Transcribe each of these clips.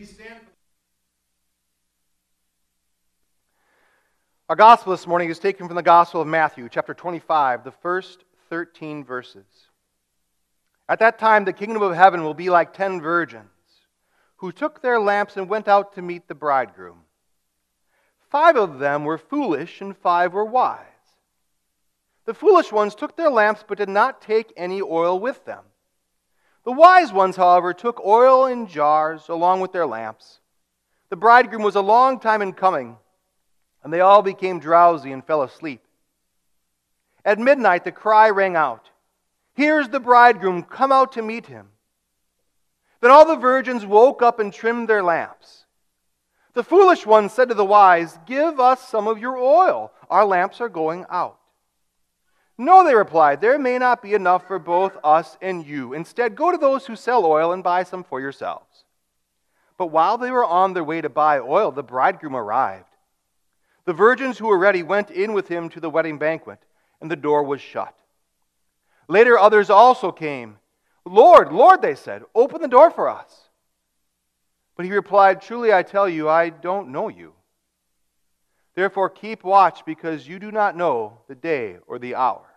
Please stand. Our gospel this morning is taken from the Gospel of Matthew, chapter 25, the first 13 verses. At that time, the kingdom of heaven will be like 10 virgins who took their lamps and went out to meet the bridegroom. 5 of them were foolish and 5 were wise. The foolish ones took their lamps but did not take any oil with them. The wise ones, however, took oil in jars along with their lamps. The bridegroom was a long time in coming, and they all became drowsy and fell asleep. At midnight the cry rang out, "Here's the bridegroom, come out to meet him." Then all the virgins woke up and trimmed their lamps. The foolish ones said to the wise, "Give us some of your oil. Our lamps are going out." "No," they replied, "there may not be enough for both us and you. Instead, go to those who sell oil and buy some for yourselves." But while they were on their way to buy oil, the bridegroom arrived. The virgins who were ready went in with him to the wedding banquet, and the door was shut. Later others also came. "Lord, Lord," they said, "open the door for us." But he replied, "Truly I tell you, I don't know you. Therefore keep watch, because you do not know the day or the hour."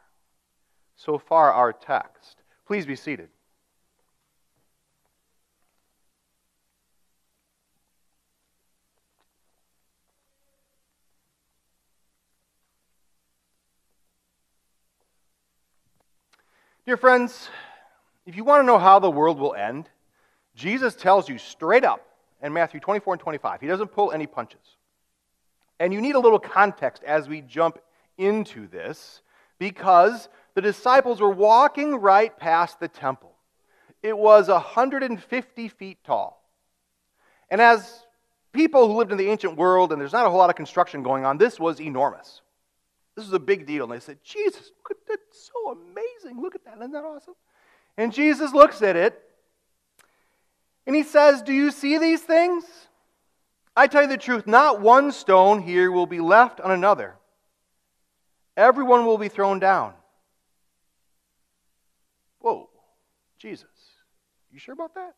So far our text. Please be seated. Dear friends, if you want to know how the world will end, Jesus tells you straight up in Matthew 24 and 25. He doesn't pull any punches. And you need a little context as we jump into this, because the disciples were walking right past the temple. It was 150 feet tall. And as people who lived in the ancient world, and there's not a whole lot of construction going on, this was enormous. This was a big deal. And they said, "Jesus, look at that, it's so amazing. Look at that, isn't that awesome?" And Jesus looks at it, and he says, "Do you see these things? I tell you the truth, not one stone here will be left on another. Everyone will be thrown down." Whoa, Jesus, you sure about that?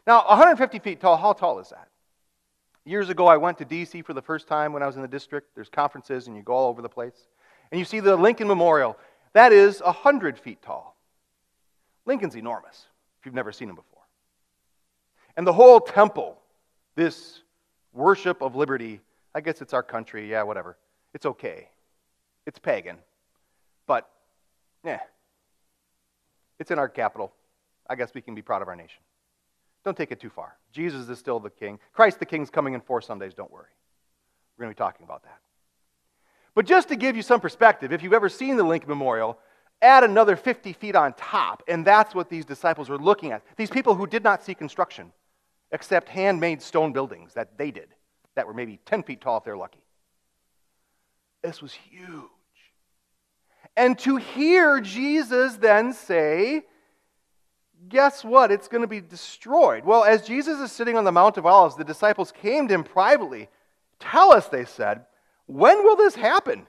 Now, 150 feet tall, how tall is that? Years ago, I went to D.C. for the first time when I was in the district. There's conferences, and you go all over the place. And you see the Lincoln Memorial. That is 100 feet tall. Lincoln's enormous, if you've never seen him before. And the whole temple, this worship of liberty, I guess it's our country, yeah, whatever. It's okay. It's pagan. But, it's in our capital. I guess we can be proud of our nation. Don't take it too far. Jesus is still the king. Christ the King's coming in 4 Sundays, don't worry. We're going to be talking about that. But just to give you some perspective, if you've ever seen the Lincoln Memorial, add another 50 feet on top, and that's what these disciples were looking at. These people who did not see construction, except handmade stone buildings that they did, that were maybe 10 feet tall if they're lucky. This was huge. And to hear Jesus then say, guess what? It's going to be destroyed. Well, as Jesus is sitting on the Mount of Olives, the disciples came to him privately. "Tell us," they said, "when will this happen?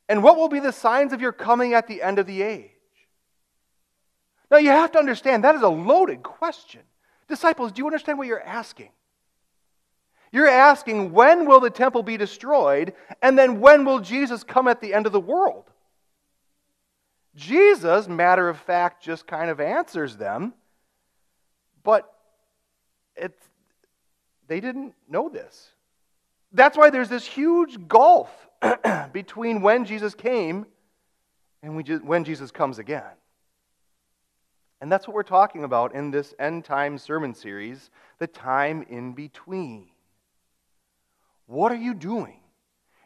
And what will be the signs of your coming at the end of the age?" Now, you have to understand, that is a loaded question. Disciples, do you understand what you're asking? You're asking, when will the temple be destroyed? And then when will Jesus come at the end of the world? Jesus, matter of fact, just kind of answers them, but they didn't know this. That's why there's this huge gulf between when Jesus came and when Jesus comes again. And that's what we're talking about in this end time sermon series, the time in between. What are you doing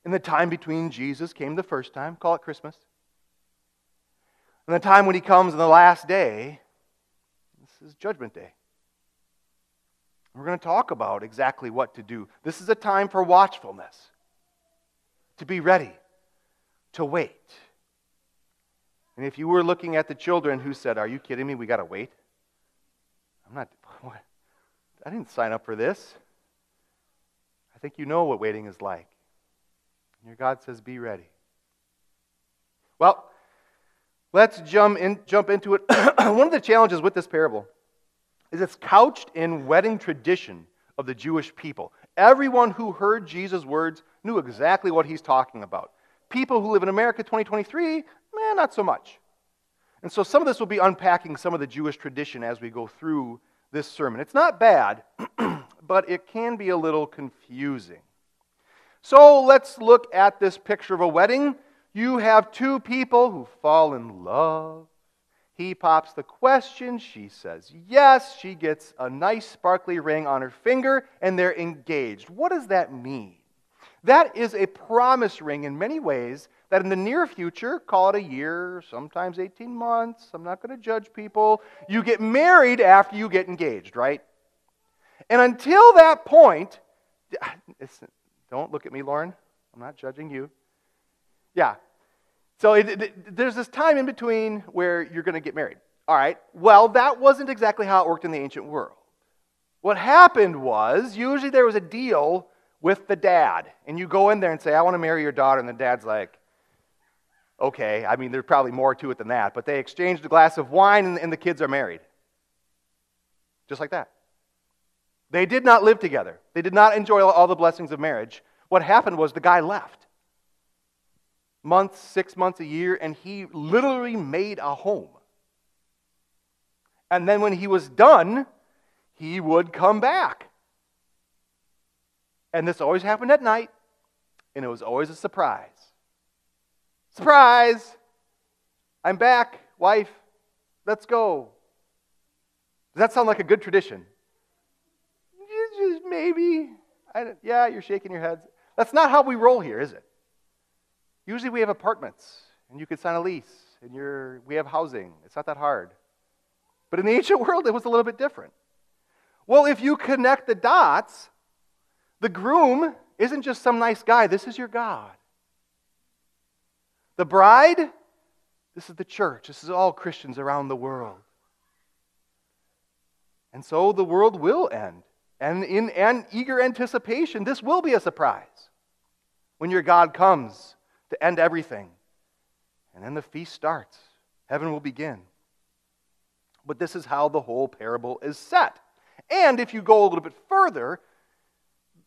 in the time between Jesus came the first time, call it Christmas, and the time when he comes in the last day? This is Judgment Day. We're going to talk about exactly what to do. This is a time for watchfulness, to be ready, to wait. And if you were looking at the children who said, "Are you kidding me? We got to wait." I didn't sign up for this. I think you know what waiting is like. Your God says, be ready. Well, let's jump into it. One of the challenges with this parable, is it's couched in wedding tradition of the Jewish people. Everyone who heard Jesus' words knew exactly what he's talking about. People who live in America 2023, not so much. And so some of this will be unpacking some of the Jewish tradition as we go through this sermon. It's not bad, but it can be a little confusing. So let's look at this picture of a wedding. You have two people who fall in love. He pops the question. She says yes. She gets a nice sparkly ring on her finger, and they're engaged. What does that mean? That is a promise ring in many ways that in the near future, call it a year, sometimes 18 months, I'm not going to judge people, you get married after you get engaged, right? And until that point, don't look at me, Lauren. I'm not judging you. Yeah. So there's this time in between where you're going to get married. All right. Well, that wasn't exactly how it worked in the ancient world. What happened was, usually there was a deal with the dad. And you go in there and say, I want to marry your daughter. And the dad's like, okay. I mean, there's probably more to it than that. But they exchanged a glass of wine and the kids are married. Just like that. They did not live together. They did not enjoy all the blessings of marriage. What happened was the guy left. Months, 6 months, a year, and he literally made a home. And then when he was done, he would come back. And this always happened at night, and it was always a surprise. Surprise! I'm back, wife. Let's go. Does that sound like a good tradition? Just maybe. Yeah, you're shaking your heads. That's not how we roll here, is it? Usually we have apartments, and you could sign a lease, and we have housing. It's not that hard. But in the ancient world, it was a little bit different. Well, if you connect the dots, the groom isn't just some nice guy. This is your God. The bride, this is the church. This is all Christians around the world. And so the world will end. And in an eager anticipation, this will be a surprise when your God comes to end everything. And then the feast starts. Heaven will begin. But this is how the whole parable is set. And if you go a little bit further,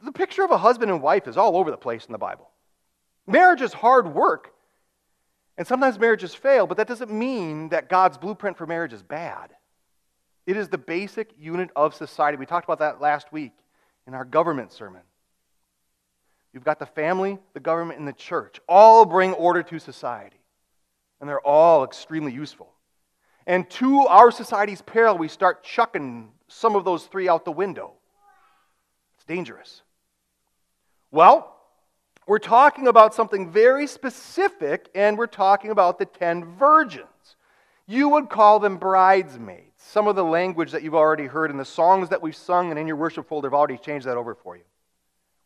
the picture of a husband and wife is all over the place in the Bible. Marriage is hard work. And sometimes marriages fail, but that doesn't mean that God's blueprint for marriage is bad. It is the basic unit of society. We talked about that last week in our government sermon. You've got the family, the government, and the church. All bring order to society. And they're all extremely useful. And to our society's peril, we start chucking some of those three out the window. It's dangerous. Well, we're talking about something very specific, and we're talking about the 10 virgins. You would call them bridesmaids. Some of the language that you've already heard in the songs that we've sung and in your worship folder, I've already changed that over for you.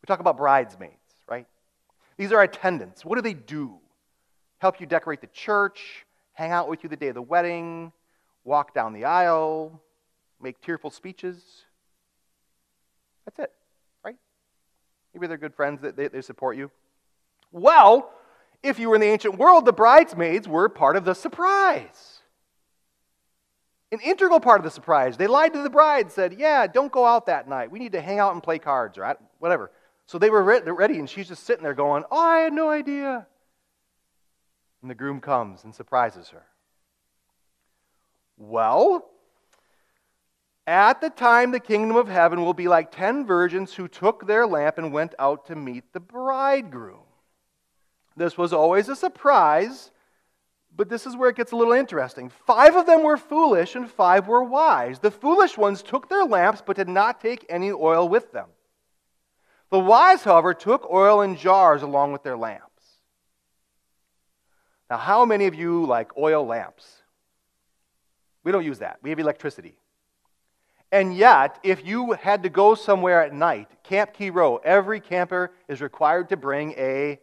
We talk about bridesmaids, right? These are attendants. What do they do? Help you decorate the church, hang out with you the day of the wedding, walk down the aisle, make tearful speeches. That's it, right? Maybe they're good friends that they support you. Well, if you were in the ancient world, the bridesmaids were part of the surprise. An integral part of the surprise. They lied to the bride, said, yeah, don't go out that night. We need to hang out and play cards, or whatever. So they were ready, and she's just sitting there going, oh, I had no idea. And the groom comes and surprises her. Well, at the time the kingdom of heaven will be like 10 virgins who took their lamp and went out to meet the bridegroom. This was always a surprise, but this is where it gets a little interesting. 5 of them were foolish and 5 were wise. The foolish ones took their lamps but did not take any oil with them. The wise, however, took oil in jars along with their lamps. Now, how many of you like oil lamps? We don't use that. We have electricity. And yet, if you had to go somewhere at night, Camp Key Row, every camper is required to bring a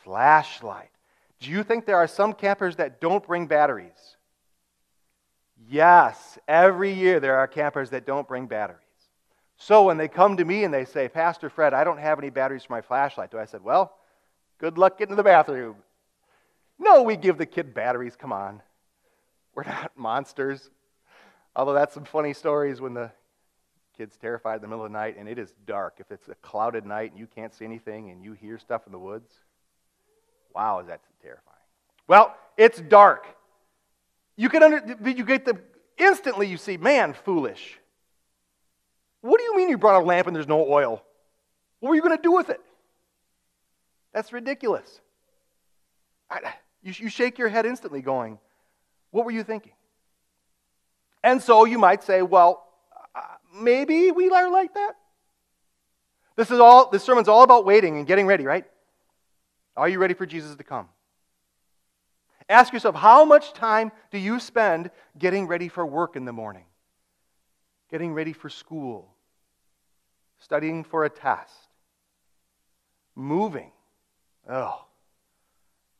flashlight. Do you think there are some campers that don't bring batteries? Yes, every year there are campers that don't bring batteries. So when they come to me and they say, Pastor Fred, I don't have any batteries for my flashlight, I said, well, good luck getting to the bathroom. No, we give the kid batteries, come on. We're not monsters. Although that's some funny stories when the kid's terrified in the middle of the night and it is dark. If it's a clouded night and you can't see anything and you hear stuff in the woods, wow, is that terrifying. Well, it's dark. Instantly you see, man, foolish. What do you mean you brought a lamp and there's no oil? What were you going to do with it? That's ridiculous. You shake your head instantly going, what were you thinking? And so you might say, well, maybe we are like that. This sermon's all about waiting and getting ready, right? Are you ready for Jesus to come? Ask yourself, how much time do you spend getting ready for work in the morning? Getting ready for school? Studying for a test? Moving? Oh,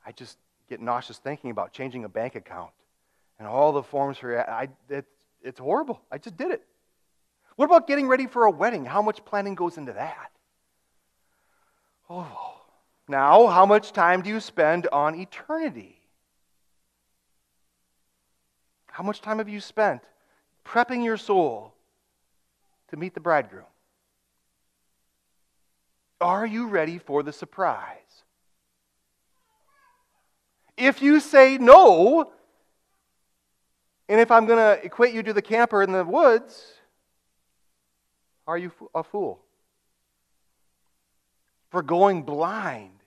I just get nauseous thinking about changing a bank account and all the forms for it's horrible. I just did it. What about getting ready for a wedding? How much planning goes into that? Oh, now how much time do you spend on eternity? How much time have you spent prepping your soul to meet the bridegroom? Are you ready for the surprise? If you say no, and if I'm going to equate you to the camper in the woods, are you a fool? For going blind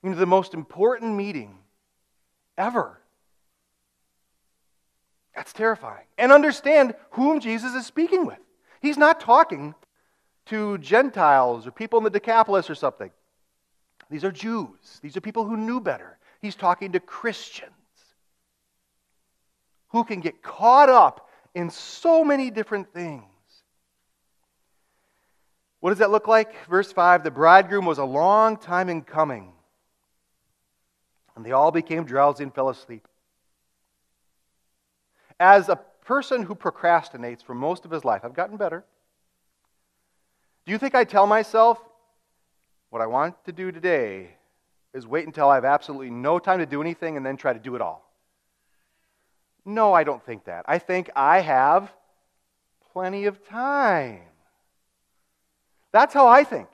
into the most important meeting ever. That's terrifying. And understand whom Jesus is speaking with. He's not talking to Gentiles or people in the Decapolis or something. These are Jews. These are people who knew better. He's talking to Christians who can get caught up in so many different things. What does that look like? Verse 5, the bridegroom was a long time in coming, and they all became drowsy and fell asleep. As a person who procrastinates for most of his life, I've gotten better. Do you think I tell myself, what I want to do today is wait until I have absolutely no time to do anything and then try to do it all? No, I don't think that. I think I have plenty of time. That's how I think.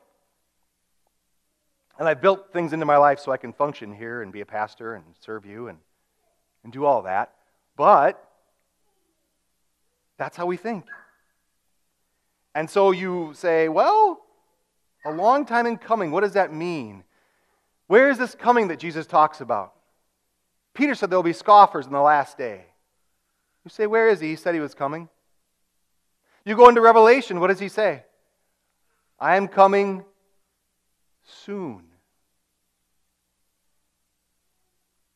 And I've built things into my life so I can function here and be a pastor and serve you and do all that. But that's how we think. And so you say, well, a long time in coming, what does that mean? Where is this coming that Jesus talks about? Peter said there will be scoffers in the last day. You say, where is he? He said he was coming. You go into Revelation, what does he say? I am coming soon.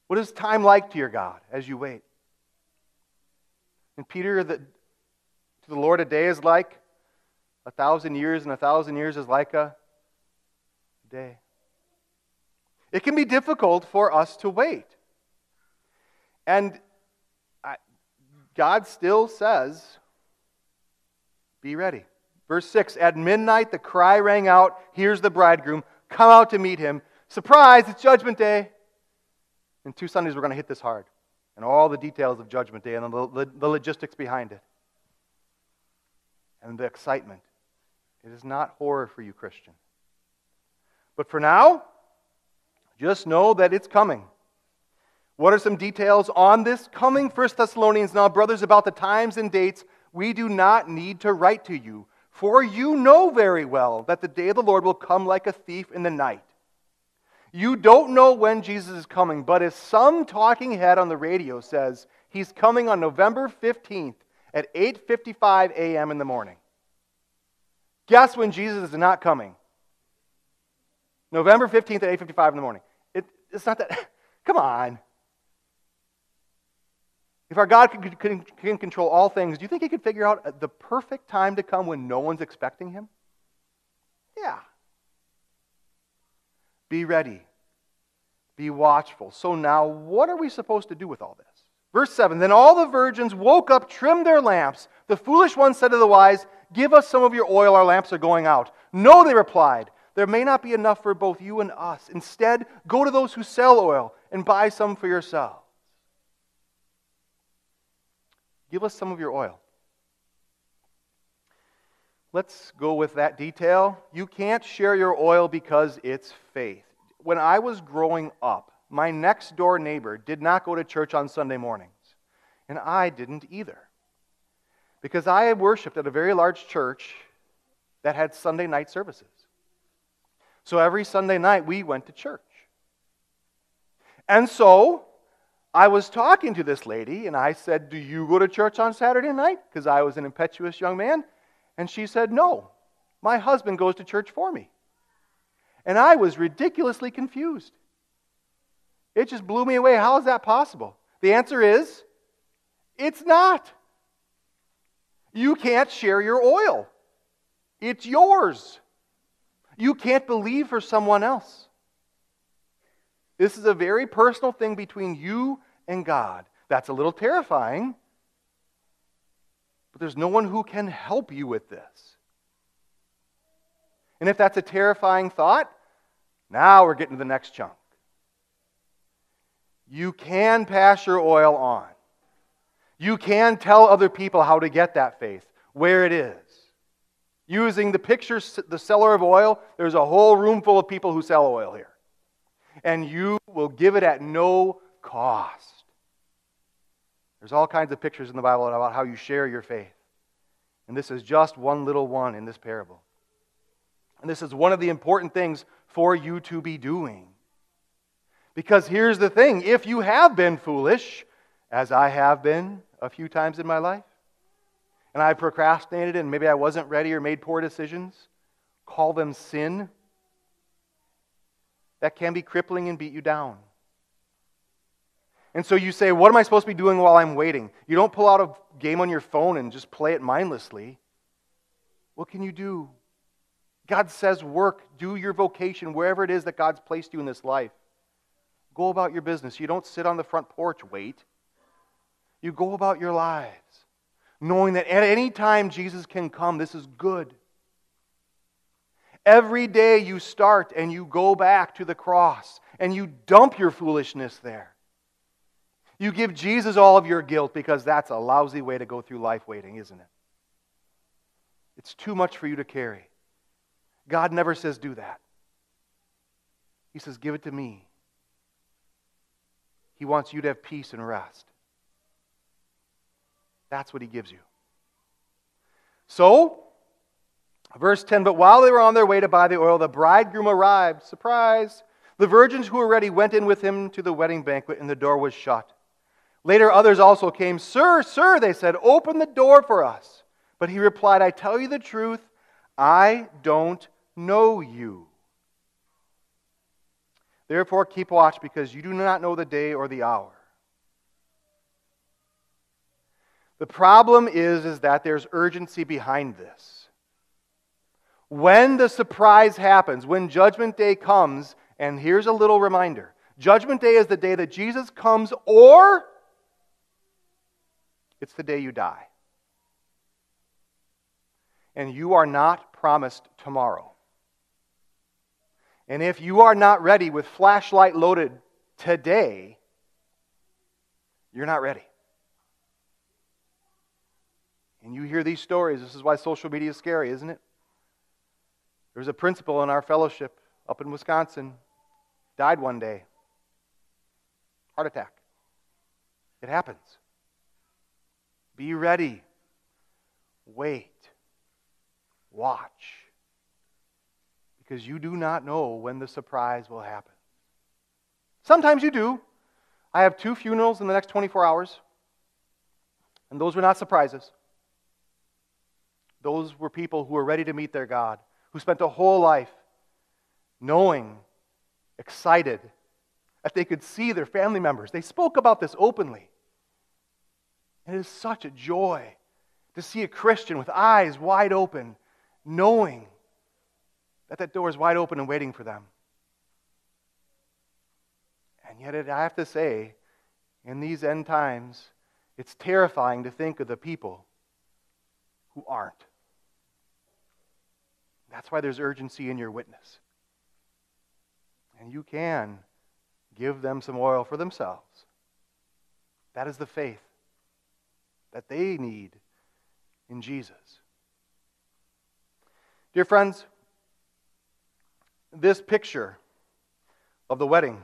What is time like to your God as you wait? And Peter, to the Lord a day is like 1,000 years, and 1,000 years is like a day. It can be difficult for us to wait. And God still says, be ready. Verse 6, at midnight the cry rang out, here's the bridegroom, come out to meet him. Surprise, it's Judgment Day. In 2 Sundays we're going to hit this hard. And all the details of Judgment Day and the logistics behind it. And the excitement. It is not horror for you, Christian. But for now, just know that it's coming. What are some details on this coming? 1 Thessalonians, now brothers, about the times and dates, we do not need to write to you. For you know very well that the day of the Lord will come like a thief in the night. You don't know when Jesus is coming, but if some talking head on the radio says he's coming on November 15th at 8:55 a.m. in the morning, guess when Jesus is not coming? November 15th at 8:55 in the morning. It's not that. Come on. If our God can control all things, do you think He could figure out the perfect time to come when no one's expecting Him? Yeah. Be ready. Be watchful. So now, what are we supposed to do with all this? Verse 7, then all the virgins woke up, trimmed their lamps. The foolish one said to the wise, give us some of your oil, our lamps are going out. No, they replied, there may not be enough for both you and us. Instead, go to those who sell oil and buy some for yourselves. Give us some of your oil. Let's go with that detail. You can't share your oil because it's faith. When I was growing up, my next door neighbor did not go to church on Sunday mornings, and I didn't either. Because I had worshiped at a very large church that had Sunday night services. So every Sunday night we went to church. And so I was talking to this lady, and I said, "Do you go to church on Saturday night?" Because I was an impetuous young man. And she said, "No, my husband goes to church for me." And I was ridiculously confused. It just blew me away. How is that possible? The answer is, it's not. You can't share your oil. It's yours. You can't believe for someone else. This is a very personal thing between you and God. That's a little terrifying, but there's no one who can help you with this. And if that's a terrifying thought, now we're getting to the next chunk. You can pass your oil on. You can tell other people how to get that faith, where it is. Using the picture, the seller of oil, there's a whole room full of people who sell oil here. And you will give it at no cost. There's all kinds of pictures in the Bible about how you share your faith. And this is just one little one in this parable. And this is one of the important things for you to be doing. Because here's the thing, if you have been foolish, as I have been a few times in my life, and I procrastinated and maybe I wasn't ready or made poor decisions, call them sin. That can be crippling and beat you down. And so you say, what am I supposed to be doing while I'm waiting? You don't pull out a game on your phone and just play it mindlessly. What can you do? God says work, do your vocation, wherever it is that God's placed you in this life. Go about your business. You don't sit on the front porch, wait. You go about your lives, knowing that at any time Jesus can come. This is good. Every day you start and you go back to the cross and you dump your foolishness there. You give Jesus all of your guilt because that's a lousy way to go through life waiting, isn't it? It's too much for you to carry. God never says do that. He says give it to me. He wants you to have peace and rest. That's what He gives you. So, verse 10, but while they were on their way to buy the oil, the bridegroom arrived. Surprise! The virgins who were ready went in with him to the wedding banquet, and the door was shut. Later others also came. Sir, sir, they said, open the door for us. But he replied, I tell you the truth, I don't know you. Therefore keep watch, because you do not know the day or the hour. The problem is that there's urgency behind this. When the surprise happens, when Judgment Day comes, and here's a little reminder. Judgment Day is the day that Jesus comes, or it's the day you die. And you are not promised tomorrow. And if you are not ready with flashlight loaded today, you're not ready. And you hear these stories. This is why social media is scary, isn't it? There was a principal in our fellowship up in Wisconsin, died one day. Heart attack. It happens. Be ready. Wait. Watch. Because you do not know when the surprise will happen. Sometimes you do. I have 2 funerals in the next 24 hours. And those were not surprises. Those were people who were ready to meet their God, who spent a whole life knowing, excited, that they could see their family members. They spoke about this openly. And it is such a joy to see a Christian with eyes wide open, knowing that door is wide open and waiting for them. And yet I have to say, in these end times, it's terrifying to think of the people who aren't. That's why there's urgency in your witness. And you can give them some oil for themselves. That is the faith that they need in Jesus. Dear friends, this picture of the wedding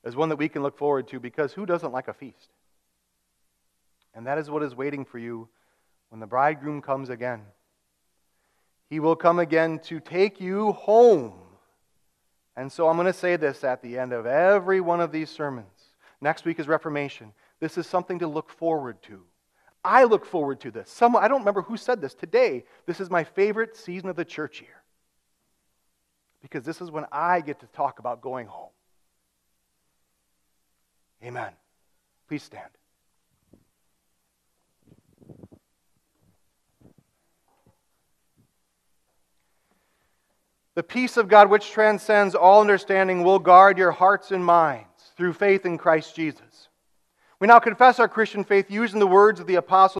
is one that we can look forward to, because who doesn't like a feast? And that is what is waiting for you when the bridegroom comes again. He will come again to take you home. And so I'm going to say this at the end of every one of these sermons. Next week is Reformation. This is something to look forward to. I look forward to this. I don't remember who said this. Today, this is my favorite season of the church year, because this is when I get to talk about going home. Amen. Please stand. The peace of God, which transcends all understanding, will guard your hearts and minds through faith in Christ Jesus. We now confess our Christian faith using the words of the Apostle